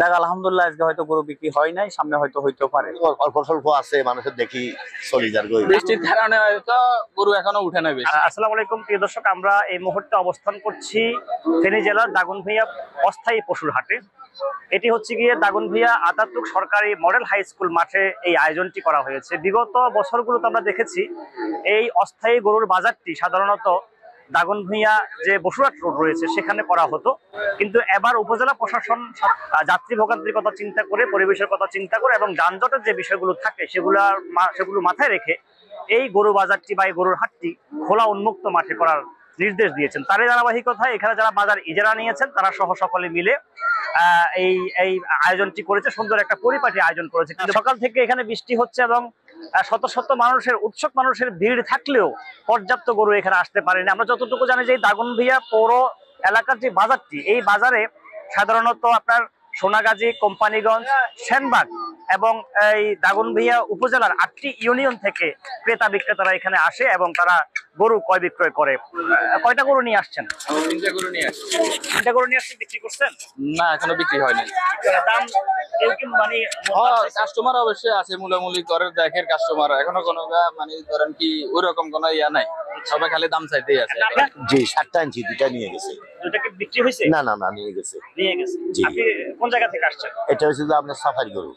দেখ আলহামদুলিল্লাহ আজকে হয়তো গরু বিক্রি হয় নাই, সামনে হয়তো হইতেও পারে। অল্প স্বল্প আছে, মানুষের দেখি চলি যার গরু। বৃষ্টির কারণে হয়তো গরু এখনো উঠে নাই বেশি। আসসালামু আলাইকুম প্রিয় দর্শক, আমরা এই মুহূর্তে অবস্থান করছি ফেনী জেলার দাগনভূঞা অস্থায়ী পশুর হাটে। এটি হচ্ছে গিয়ে দাগনভূঞা আতাতুর্ক সরকারি মডেল হাই স্কুল মাঠে এই আয়োজনটি করা হয়েছে। বিগত বছরগুলোতে আমরা দেখেছি এই অস্থায়ী গরুর বাজারটি সাধারণত দাগনভূঞা যে বসুরহাট রোড রয়েছে সেখানে করা হতো, কিন্তু এবার উপজেলা প্রশাসন যাত্রী ভোগান্তির কথা চিন্তা করে, পরিবেশের কথা চিন্তা করে এবং যানজটের যে বিষয়গুলো থাকে সেগুলো মাথায় রেখে এই গরু বাজারটি বা এই গরুর হাটটি খোলা উন্মুক্ত মাঠে করার নির্দেশ দিয়েছেন। তারই ধারাবাহিকতায় এখানে যারা বাজার ইজারা নিয়েছেন তারা সহ সকলে মিলে এই আয়োজনটি করেছে, সুন্দর একটা পরিপাটি আয়োজন করেছে। কিন্তু সকাল থেকে এখানে বৃষ্টি হচ্ছে এবং শত শত মানুষের, উৎসুক মানুষের ভিড় থাকলেও পর্যাপ্ত গরু এখানে আসতে পারেনি। আমরা যতটুকু জানি যে দাগনভূঞা পৌর এলাকার যে বাজারটি, এই বাজারে সাধারণত আপনার সোনাগাজী, কোম্পানিগঞ্জ, সেনবাগ এবং এই দাগনভূঞা উপজেলার 8টি ইউনিয়ন থেকে ক্রেতা বিক্রেতারা এখানে আসে এবং তারা গরু ক্রয় বিক্রয় করে। কয়টা গরু নিয়ে আসছেন? আমি 3টা গরু নিয়ে আসছি। 3টা গরু নিয়ে আসছেন, বিক্রি করছেন? না, এখনো বিক্রি হয় নাই। দাম কেউ কি মানে কাস্টমার অবশ্যই আছে, মূলামূলি করে দেখের কাস্টমার, এখনো কোনো মানে ধরেন কি ওইরকম কোনো ইয়া নাই, সবাই খালি দাম চাইতেই আছে। জি 7টা ইঞ্চি দুইটা নিয়ে গেছে। দুইটা কি বিক্রি হয়েছে? না না না, নিয়ে গেছে। নিয়ে গেছে। জি। আপনি কোন জায়গা থেকে আসছেন? এটা হচ্ছে যে আপনার সাফারি গরু।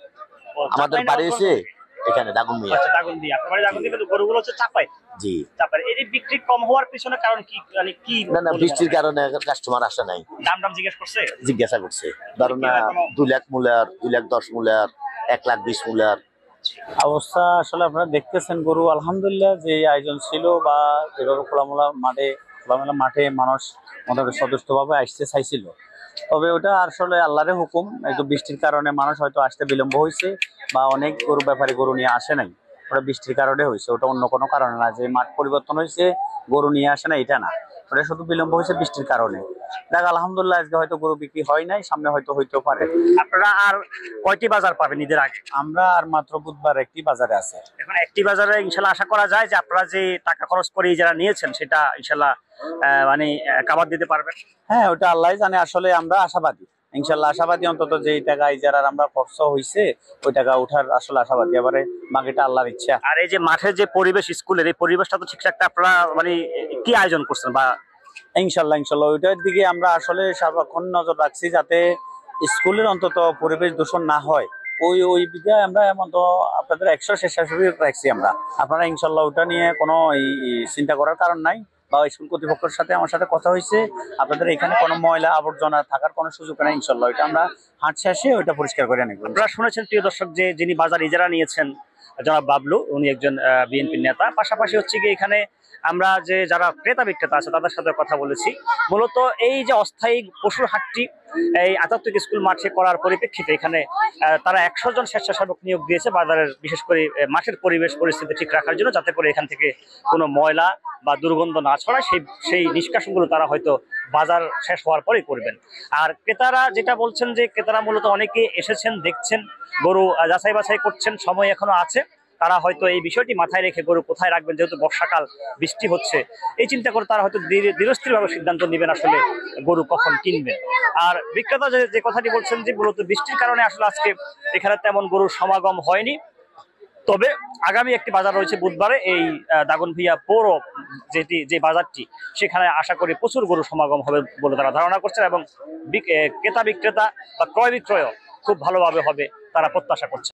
ও, আমাদের চাপাই না বাড়ি কোন এসে জায়গায়? এখানে দাগনভূঞা। আচ্ছা, দাগনভূঞা। আপনার বাড়ি দাগনভূঞা, কিন্তু গরুগুলো হচ্ছে চাপাই। জি। চাপাই। এই যে বিক্রি কম হওয়ার পিছনে কারণ কি, মানে কি? না না, বলে বৃষ্টির মনে হয়? কারণে কাস্টমার আসে নাই। দাম জিজ্ঞেস করছে? জিজ্ঞাসা করছে, ধরুন না 2 লাখ মূলার, 2 লাখ 10 মূলার, 1 লাখ 20 মূলার। অবস্থা আসলে আপনারা দেখতেছেন, গরু আলহামদুলিল্লাহ যে আয়োজন ছিল বা যেভাবে খোলামেলা মাঠে মানুষ মোটামুটি সদস্যভাবে আসতে চাইছিল, তবে ওটা আসলে আল্লাহরের হুকুম। একটু বৃষ্টির কারণে মানুষ হয়তো আসতে বিলম্ব হয়েছে বা অনেক গরু ব্যাপারী গরু নিয়ে আসে নাই, ওটা বৃষ্টির কারণে হয়েছে। ওটা অন্য কোনো কারণে না যে মাঠ পরিবর্তন হয়েছে গরু নিয়ে আসে না, এটা না, ওটা শুধু বিলম্ব হয়েছে বৃষ্টির কারণে। দেখ আলহামদুলিল্লাহ আজকে হয়তো গরু বিক্রি হয় নাই, সামনে হয়তো হইতেও পারে। আপনারা আর কয়টি বাজার পাবেন ঈদের আগে? আমরা আর মাত্র বুধবার একটি বাজারে আছে। এখন একটি বাজারে ইনশাল্লাহ আশা করা যায় যে আপনারা যে টাকা খরচ করে যারা নিয়েছেন সেটা ইনশাল্লাহ মানে কাভার দিতে পারবেন। হ্যাঁ, ওটা আল্লাহ জানে। আসলে আমরা আশাবাদী, ইনশাল্লাহ আশাবাদী। অন্তত যেই টাকা ইজারার আমরা খরচ হয়েছে ওই টাকা উঠার আসলে আশাবাদী, এবারে বাকিটা আল্লাহর ইচ্ছা। আর এই যে মাঠের যে পরিবেশ, স্কুলের এই পরিবেশটা তো ঠিকঠাক আপনারা মানে কি আয়োজন করছেন? বা ইনশাল্লাহ ওইটার দিকে আমরা আসলে সারাক্ষণ নজর রাখছি যাতে স্কুলের অন্তত পরিবেশ দূষণ না হয়। ওই দিকে আমরা এমন তো আপনাদের 100 স্বেচ্ছাসেবী রাখছি আমরা। আপনারা ইনশাল্লাহ ওটা নিয়ে কোনো চিন্তা করার কারণ নাই। বা স্কুল কর্তৃপক্ষের সাথে আমার সাথে কথা হয়েছে, আপনাদের এখানে কোনো ময়লা আবর্জনা থাকার কোনো সুযোগ নেই। ইনশাল্লাহ ওইটা আমরা হাট শেষে ওইটা পরিষ্কার করে নেব। আপনারা শুনেছেন প্রিয় দর্শক যে যিনি বাজার ইজারা নিয়েছেন জনাব বাবলু, উনি একজন বিএনপি নেতা। পাশাপাশি হচ্ছে কি এখানে আমরা যে যারা ক্রেতা বিক্রেতা আছে তাদের সাথে কথা বলেছি। মূলত এই যে অস্থায়ী পশুর হাটটি এই আতাতুর্ক স্কুল মাঠে করার পরিপ্রেক্ষিতে এখানে তারা 100 জন স্বেচ্ছাসেবক নিয়োগ দিয়েছে বাজারের, বিশেষ করে মাঠের পরিবেশ পরিস্থিতি ঠিক রাখার জন্য, যাতে করে এখান থেকে কোনো ময়লা বা দুর্গন্ধ না ছড়ায়। সেই নিষ্কাশনগুলো তারা হয়তো বাজার শেষ হওয়ার পরেই করবেন। আর ক্রেতারা যেটা বলছেন যে ক্রেতারা মূলত অনেকে এসেছেন, দেখছেন, গরু যাচাই বাছাই করছেন, সময় এখনো আছে। তারা হয়তো এই বিষয়টি মাথায় রেখে গরু কোথায় রাখবেন, যেহেতু বর্ষাকাল, বৃষ্টি হচ্ছে, এই চিন্তা করে তারা হয়তো ধীরস্থিরভাবে সিদ্ধান্ত নেবেন আসলে গরু কখন কিনবেন। আর বিক্রেতা যে কথাটি বলছেন যে মূলত বৃষ্টির কারণে আসলে আজকে এখানে তেমন গরুর সমাগম হয়নি। তবে আগামী একটি বাজার রয়েছে বুধবারে, এই দাগনভূঞা পৌর যে বাজারটি, সেখানে আশা করি প্রচুর গরু সমাগম হবে বলে তারা ধারণা করছেন এবং ক্রেতা বিক্রেতা বা ক্রয় বিক্রয় খুব ভালোভাবে হবে তারা প্রত্যাশা করছে।